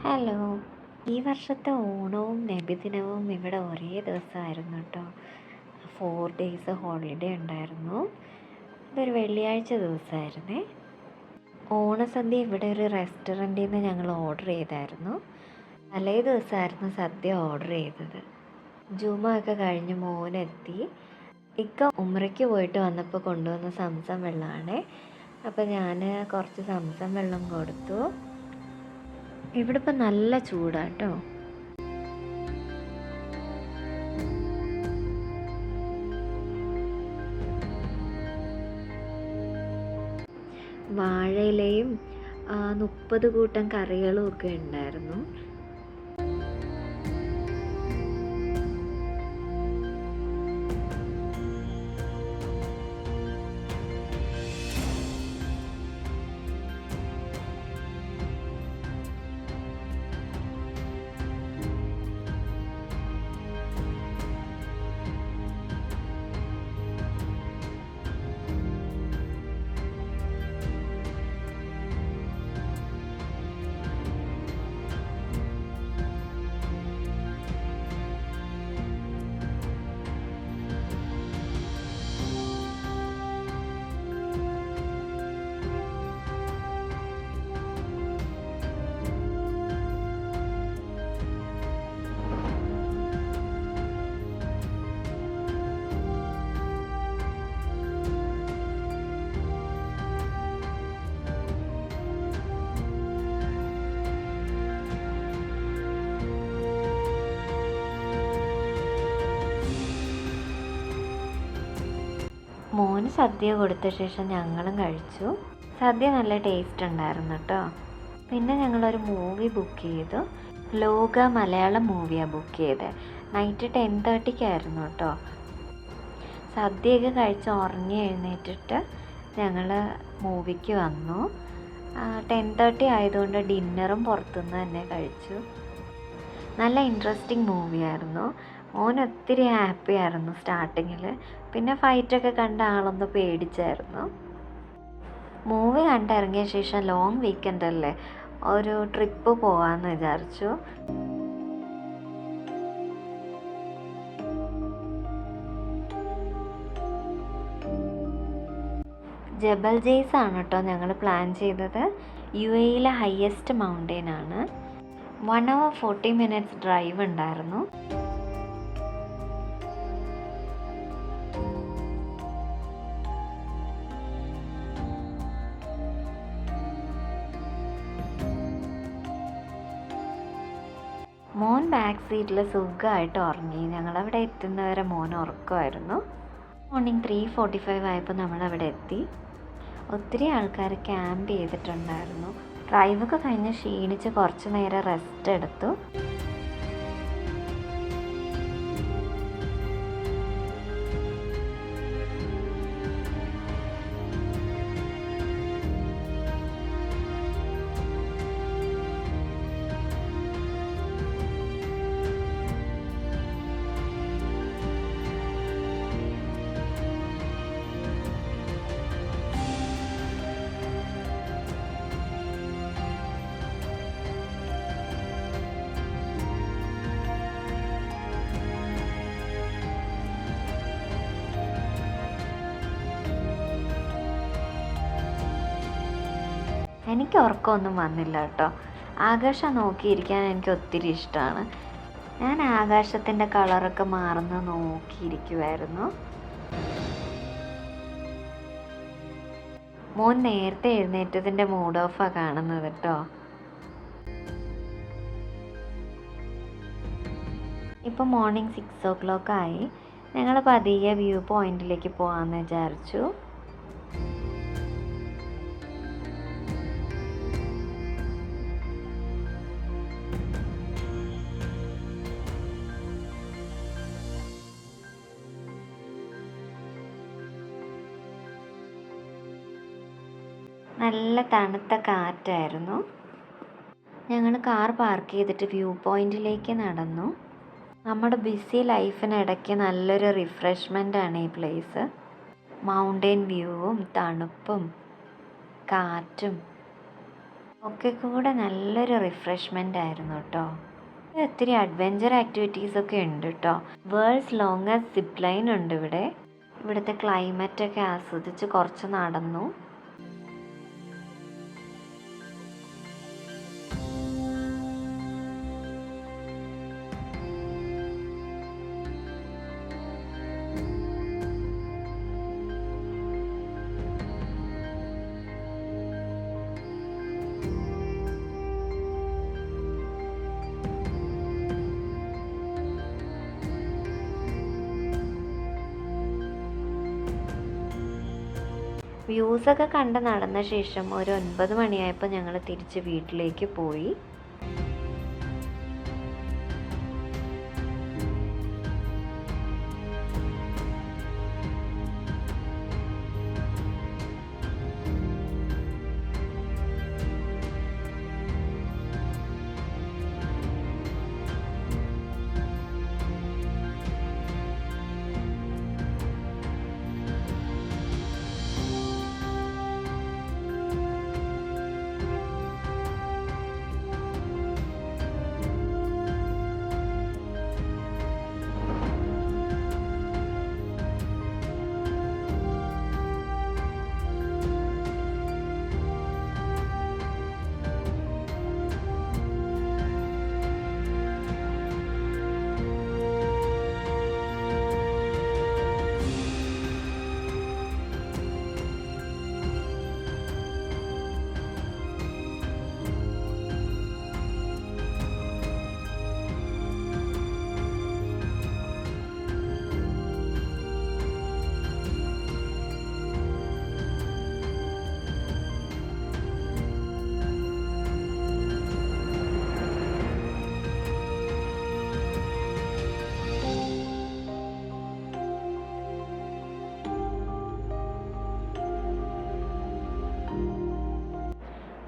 Hello. ഈ വർഷത്തെ ഓണവും നബിദിനവും ഇവിടെ ഒരേ ദിവസമായിരുന്നു കേട്ടോ. 4 ഡേയ്സ് ഹോളിഡേ ഉണ്ടായിരുന്നു. ഇതൊരു വെള്ളിയാഴ്ച ദിവസമായിരുന്നേ. ഓണസദ്യ ഇവിടെ ഒരു റെസ്റ്റോറൻറ്റിൽ നിന്ന് ഞങ്ങൾ ഓർഡർ ചെയ്തായിരുന്നു. തലേ ദിവസമായിരുന്നു സദ്യ ഓർഡർ ചെയ്തത്. ജുമ ഒക്കെ കഴിഞ്ഞ് മോനെത്തി. ഇക്ക ഉംറയ്ക്ക് പോയിട്ട് വന്നപ്പോൾ കൊണ്ടുവന്ന സംസം വെള്ളമാണേ. അപ്പോൾ ഞാൻ കുറച്ച് സംസം വെള്ളം കൊടുത്തു. ഇവിടെ ഇപ്പം നല്ല ചൂടാട്ടോ. വാഴയിലയും 30 കൂട്ടം കറികളും ഒക്കെ ഉണ്ടായിരുന്നു. മോന് സദ്യ കൊടുത്ത ശേഷം ഞങ്ങളും കഴിച്ചു. സദ്യ നല്ല ടേസ്റ്റ് ഉണ്ടായിരുന്നു കേട്ടോ. പിന്നെ ഞങ്ങളൊരു മൂവി ബുക്ക് ചെയ്തു. ലോക മലയാളം മൂവിയാണ് ബുക്ക് ചെയ്തത്. നൈറ്റ് 10:30 കേട്ടോ. സദ്യയൊക്കെ കഴിച്ച് ഉറങ്ങി എഴുന്നേറ്റിട്ട് ഞങ്ങൾ മൂവിക്ക് വന്നു. 10:30 ആയതുകൊണ്ട് ഡിന്നറും പുറത്തുനിന്ന് തന്നെ കഴിച്ചു. നല്ല ഇൻട്രസ്റ്റിംഗ് മൂവിയായിരുന്നു. മോൻ ഒത്തിരി ഹാപ്പി ആയിരുന്നു സ്റ്റാർട്ടിങ്ങിൽ. പിന്നെ ഫൈറ്റൊക്കെ കണ്ട ആളൊന്ന് പേടിച്ചായിരുന്നു. മൂവി കണ്ടിറങ്ങിയ ശേഷം ലോങ് വീക്കെൻഡ് അല്ലേ, ഒരു ട്രിപ്പ് പോകാമെന്ന് വിചാരിച്ചു. ജബൽ ജെയ്സ് ആണ് കേട്ടോ ഞങ്ങൾ പ്ലാൻ ചെയ്തത്. UAE ഹയസ്റ്റ് മൗണ്ടെയിൻ ആണ്. 1 hour 40 minutes ഡ്രൈവ് ഉണ്ടായിരുന്നു. മോൻ ബാക്ക് സീറ്റിൽ സുഖമായിട്ട് ഉറങ്ങി. ഞങ്ങളവിടെ എത്തുന്നവരെ മോൻ ഉറക്കമായിരുന്നു. മോർണിംഗ് 3:45 ആയപ്പോൾ നമ്മളവിടെ എത്തി. ഒത്തിരി ആൾക്കാർ ക്യാമ്പ് ചെയ്തിട്ടുണ്ടായിരുന്നു. ഡ്രൈവൊക്കെ കഴിഞ്ഞ് ക്ഷീണിച്ച് കുറച്ച് നേരം റെസ്റ്റ് എടുത്തു. എനിക്ക് ഉറക്കമൊന്നും വന്നില്ല കേട്ടോ. ആകാശം നോക്കിയിരിക്കാൻ എനിക്ക് ഒത്തിരി ഇഷ്ടമാണ്. ഞാൻ ആകാശത്തിൻ്റെ കളറൊക്കെ മാറുന്ന നോക്കിയിരിക്കുമായിരുന്നു. മോൻ നേരത്തെ എഴുന്നേറ്റതിൻ്റെ മൂഡ് ഓഫാണ് കാണുന്നത് കേട്ടോ. ഇപ്പോൾ മോർണിംഗ് 6 o'clock ആയി. ഞങ്ങൾ പതിയെ വ്യൂ പോയിന്റിലേക്ക് പോകാമെന്ന് വിചാരിച്ചു. നല്ല തണുത്ത കാറ്റായിരുന്നു. ഞങ്ങൾ കാർ പാർക്ക് ചെയ്തിട്ട് വ്യൂ പോയിന്റിലേക്ക് നടന്നു. നമ്മുടെ ബിസി ലൈഫിനിടയ്ക്ക് നല്ലൊരു റിഫ്രഷ്മെൻ്റാണ് ഈ പ്ലേസ്. മൗണ്ടെയിൻ വ്യൂവും തണുപ്പും കാറ്റും ഒക്കെ കൂടെ നല്ലൊരു റിഫ്രഷ്മെൻ്റ് ആയിരുന്നു കേട്ടോ. ഒത്തിരി അഡ്വഞ്ചർ ആക്ടിവിറ്റീസൊക്കെ ഉണ്ട് കേട്ടോ. വേൾഡ്സ് ലോങ്ങസ്റ്റ് സിപ്പ് ലൈൻ ഉണ്ട് ഇവിടെ. ഇവിടുത്തെ ക്ലൈമറ്റൊക്കെ ആസ്വദിച്ച് കുറച്ച് നടന്നു. വ്യൂസൊക്കെ കണ്ട് നടന്ന ശേഷം ഒരു 9 മണിയായപ്പോൾ ഞങ്ങൾ തിരിച്ച് വീട്ടിലേക്ക് പോയി.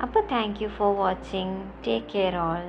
അപ്പോൾ thank you for watching. Take care all.